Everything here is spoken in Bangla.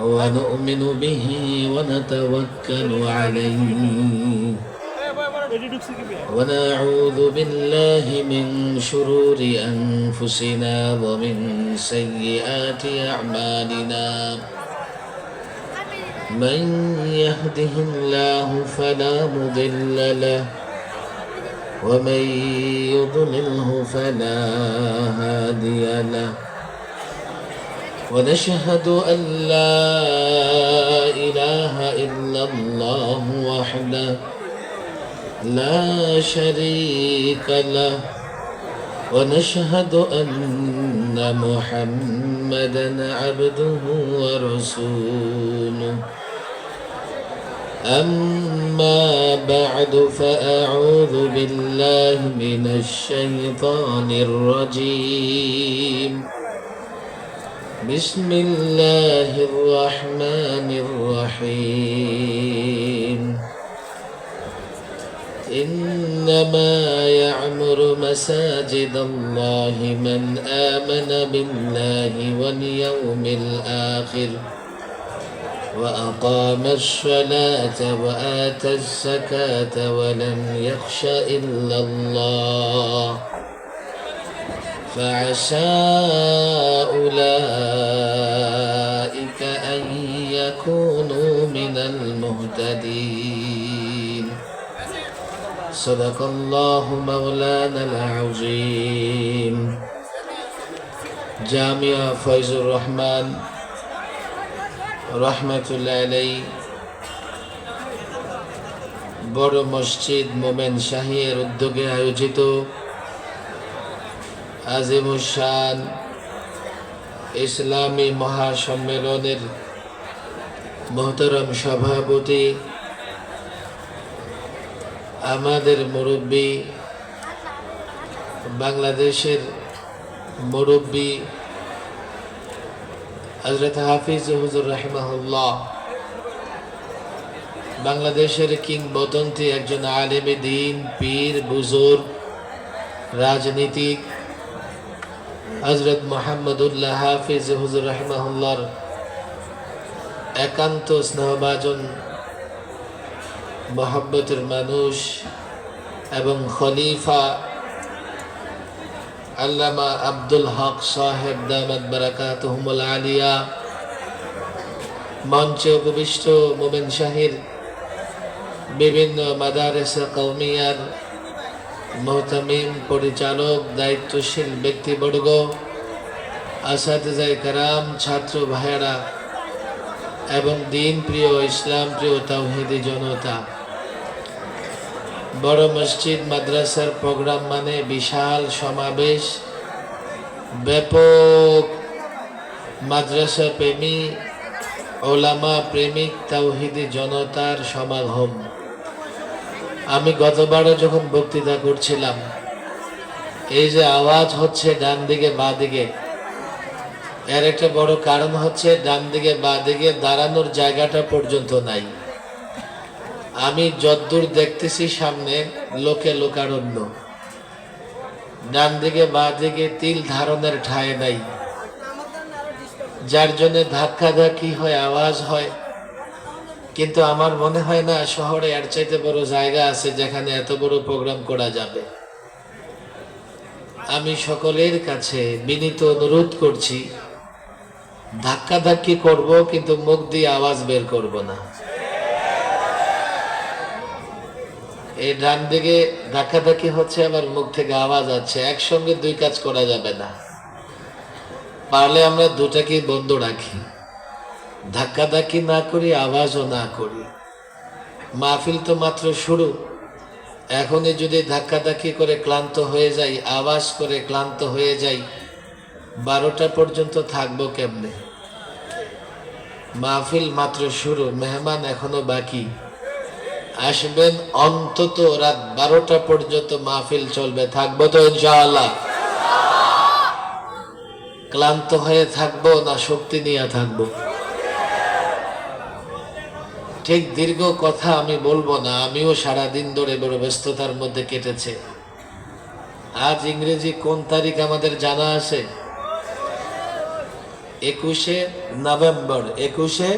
ونؤمن به ونتوكل عليه ونعوذ بالله من شرور أنفسنا ومن سيئات أعمالنا من يهده الله فلا مضل له ومن يضلله فلا هادي له ونشهد أن لا إله إلا الله وحده لا شريك له ونشهد أن محمدا عبده ورسوله أما بعد فأعوذ بالله من الشيطان الرجيم بسم الله الرحمن الرحيم إنما يعمر مساجد الله من آمن بالله واليوم الآخر وأقام الصلاة وآتى الزكاة ولم يخش إلا الله فعسى أولئك أن يكونوا من المهتدين صدق الله مولانا العظيم জামিয়া ফয়জুর রহমান রহমতুল্লাহ আলাইহি বড় মসজিদ মোমেন শাহীর উদ্যোগে আয়োজিত আজিমুশান ইসলামী মহাসম্মেলনের মোহতরম সভাপতি আমাদের মুরব্বী বাংলাদেশের মুরব্বী হযরত হাফিজ হুজুর রাহিমাহুল্লাহ বাংলাদেশের কিংবদন্তি একজন আলেমে দ্বীন পীর বুজুর্গ রাজনীতিক হযরত মুহাম্মদুল্লাহ হাফিজ হুজুর রাহিমাহুল্লাহর একান্ত স্নেহভাজন মহব্বতের মানুষ এবং খলিফা আল্লামা আব্দুল হক সাহেব দামাত বারাকাতুহুমুল আলিয়া মঞ্চে উপবিষ্ট মোমেন শাহীর বিভিন্ন মাদারেসে কওমিয়ার মুহতামিম পরিচালক দায়িত্বশীল ব্যক্তিবর্গ আসাতিজায়ে কেরাম ছাত্র ভাইয়েরা এবং দিন প্রিয় ইসলাম প্রিয় তাওহীদি জনতা বড় মসজিদ মাদ্রাসার প্রোগ্রাম মানে বিশাল সমাবেশ ব্যাপক মাদ্রাসা প্রেমী ওলামা প্রেমিক তাওহীদি জনতার সমাগম আমি গতবারও যখন বক্তৃতা করছিলাম এই যে আওয়াজ হচ্ছে ডান দিকে বাঁ দিকে এর একটা বড় কারণ হচ্ছে ডান দিকে বাঁ দিকে দাঁড়ানোর জায়গাটা পর্যন্ত নাই আমি যদ্দূর দেখতেছি সামনে লোকে লোকারণ্য ডান দিকে বাঁ দিকে তিল ধারণের ঠাঁই নাই যার জন্য ধাক্কাধাক্কি হয় আওয়াজ হয় কিন্তু আমার মনে হয় না শহরে এর চাইতে বড় জায়গা আছে যেখানে এত বড় প্রোগ্রাম করা যাবে আমি সকলের কাছে বিনীত অনুরোধ করছি ধাক্কাধাক্কি করব কিন্তু মুখ দিয়ে আওয়াজ বের করব না এই ডান দিকে ধাক্কাধাক্কি হচ্ছে আবার মুখ থেকে আওয়াজ আছে একসঙ্গে দুই কাজ করা যাবে না পারলে আমরা দুটাকেই বন্ধ রাখি ধাক্কাধাক্কি না করি আওয়াজও না করি মাহফিল তো মাত্র শুরু এখনই যদি ধাক্কাধাক্কি করে ক্লান্ত হয়ে যাই আওয়াজ করে ক্লান্ত হয়ে যাই 12টা পর্যন্ত থাকবো কেমনে মাহফিল মাত্র শুরু মেহমান এখনো বাকি আসবেন অন্তত রাত 12টা পর্যন্ত মাহফিল চলবে থাকবো তো ইনশাআল্লাহ ক্লান্ত হয়ে থাকবো না শক্তি নিয়ে থাকবো ঠিক দীর্ঘ কথা আমি বলবো না আমিও সারা দিন ধরে বড় ব্যস্ততার মধ্যে কেটেছে আজ ইংরেজি কোন তারিখ আমাদের জানা আছে 21শে নভেম্বর 21শে